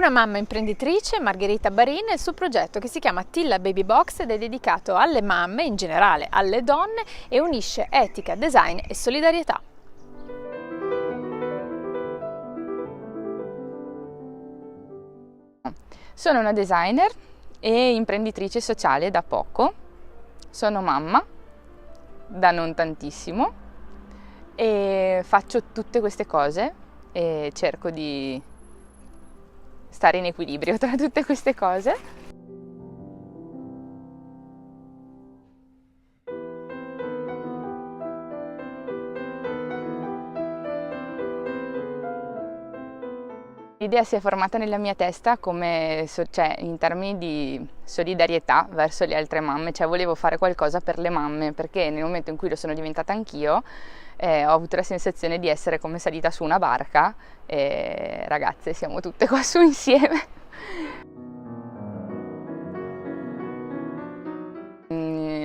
Una mamma imprenditrice, Margherita Barin, e il suo progetto che si chiama Tilla Baby Box ed è dedicato alle mamme, in generale alle donne, e unisce etica, design e solidarietà. Sono una designer e imprenditrice sociale da poco, sono mamma da non tantissimo e faccio tutte queste cose e cerco di stare in equilibrio tra tutte queste cose. L'idea si è formata nella mia testa come, cioè, in termini di solidarietà verso le altre mamme, cioè volevo fare qualcosa per le mamme, perché nel momento in cui lo sono diventata anch'io ho avuto la sensazione di essere come salita su una barca e ragazze, siamo tutte qua su insieme.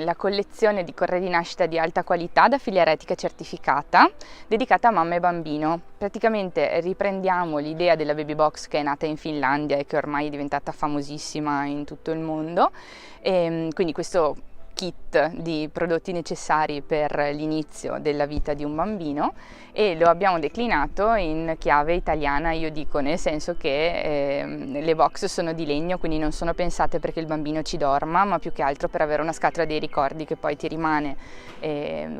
La collezione di corredi di nascita di alta qualità da filiera etica certificata dedicata a mamma e bambino. Praticamente riprendiamo l'idea della baby box che è nata in Finlandia e che ormai è diventata famosissima in tutto il mondo, e quindi questo kit di prodotti necessari per l'inizio della vita di un bambino, e lo abbiamo declinato in chiave italiana, io dico, nel senso che le box sono di legno, quindi non sono pensate perché il bambino ci dorma, ma più che altro per avere una scatola dei ricordi che poi ti rimane,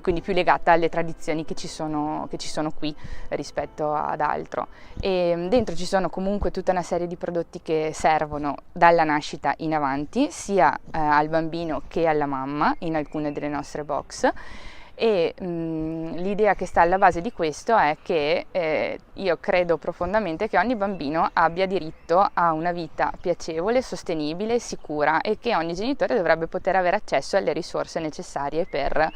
quindi più legata alle tradizioni che ci sono qui rispetto ad altro. E dentro ci sono comunque tutta una serie di prodotti che servono dalla nascita in avanti, sia al bambino che alla mamma in alcune delle nostre box. E l'idea che sta alla base di questo è che io credo profondamente che ogni bambino abbia diritto a una vita piacevole, sostenibile, sicura, e che ogni genitore dovrebbe poter avere accesso alle risorse necessarie per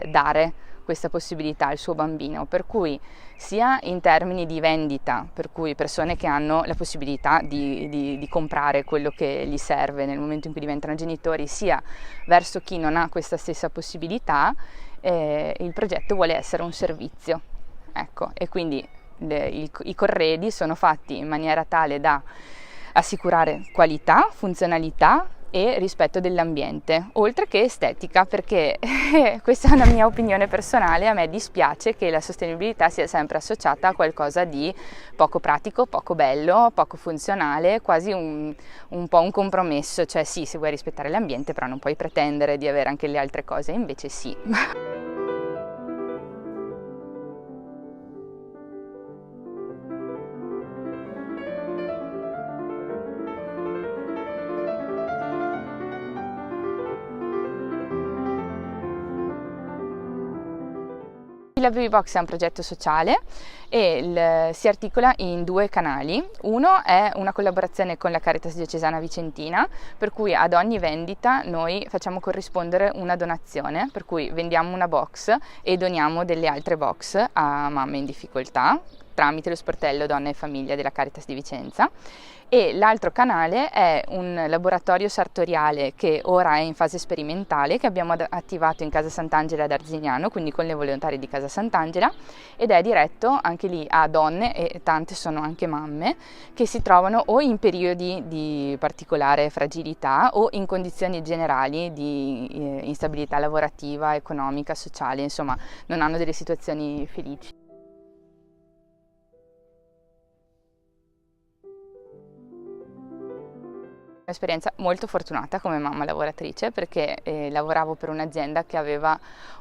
dare questa possibilità al suo bambino, per cui sia in termini di vendita, per cui persone che hanno la possibilità di comprare quello che gli serve nel momento in cui diventano genitori, sia verso chi non ha questa stessa possibilità. Il progetto vuole essere un servizio, ecco, e quindi i corredi sono fatti in maniera tale da assicurare qualità, funzionalità e rispetto dell'ambiente, oltre che estetica, perché questa è una mia opinione personale, a me dispiace che la sostenibilità sia sempre associata a qualcosa di poco pratico, poco bello, poco funzionale, quasi un po' un compromesso, cioè sì, se vuoi rispettare l'ambiente, però non puoi pretendere di avere anche le altre cose, invece sì. La Baby Box è un progetto sociale e si articola in due canali. Uno è una collaborazione con la Caritas Diocesana Vicentina, per cui ad ogni vendita noi facciamo corrispondere una donazione, per cui vendiamo una box e doniamo delle altre box a mamme in difficoltà tramite lo sportello Donna e Famiglia della Caritas di Vicenza. E l'altro canale è un laboratorio sartoriale che ora è in fase sperimentale, che abbiamo attivato in Casa Sant'Angela ad Arzignano, quindi con le volontarie di Casa Sant'Angela, ed è diretto anche lì a donne, e tante sono anche mamme, che si trovano o in periodi di particolare fragilità o in condizioni generali di instabilità lavorativa, economica, sociale, insomma non hanno delle situazioni felici. Un'esperienza molto fortunata come mamma lavoratrice, perché lavoravo per un'azienda che aveva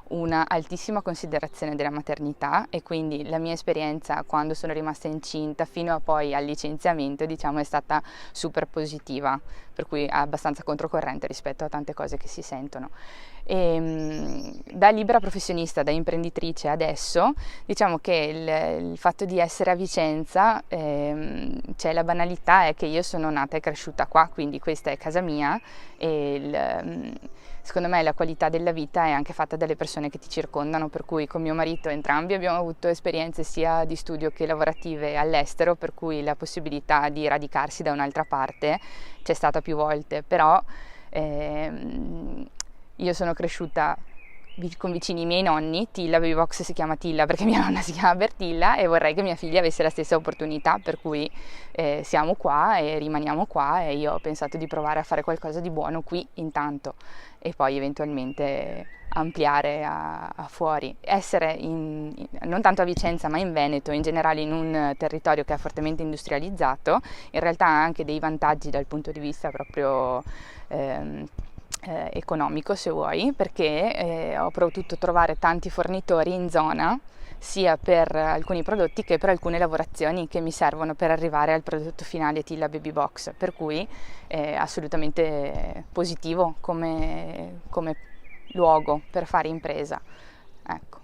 una altissima considerazione della maternità, e quindi la mia esperienza quando sono rimasta incinta fino a poi al licenziamento, diciamo, è stata super positiva, per cui abbastanza controcorrente rispetto a tante cose che si sentono. Da libera professionista, da imprenditrice adesso, diciamo che il fatto di essere a Vicenza, cioè la banalità è che io sono nata e cresciuta qua, quindi questa è casa mia, e secondo me la qualità della vita è anche fatta dalle persone che ti circondano, per cui con mio marito entrambi abbiamo avuto esperienze sia di studio che lavorative all'estero, per cui la possibilità di radicarsi da un'altra parte c'è stata più volte, però io sono cresciuta convicini i miei nonni. Tilla Baby Box si chiama Tilla perché mia nonna si chiama Bertilla e vorrei che mia figlia avesse la stessa opportunità, per cui siamo qua e rimaniamo qua, e io ho pensato di provare a fare qualcosa di buono qui intanto e poi eventualmente ampliare a fuori, essere non tanto a Vicenza ma in Veneto, in generale in un territorio che è fortemente industrializzato. In realtà ha anche dei vantaggi dal punto di vista proprio economico, se vuoi, perché ho potuto trovare tanti fornitori in zona, sia per alcuni prodotti che per alcune lavorazioni che mi servono per arrivare al prodotto finale Tilla Baby Box, per cui è assolutamente positivo come luogo per fare impresa. Ecco.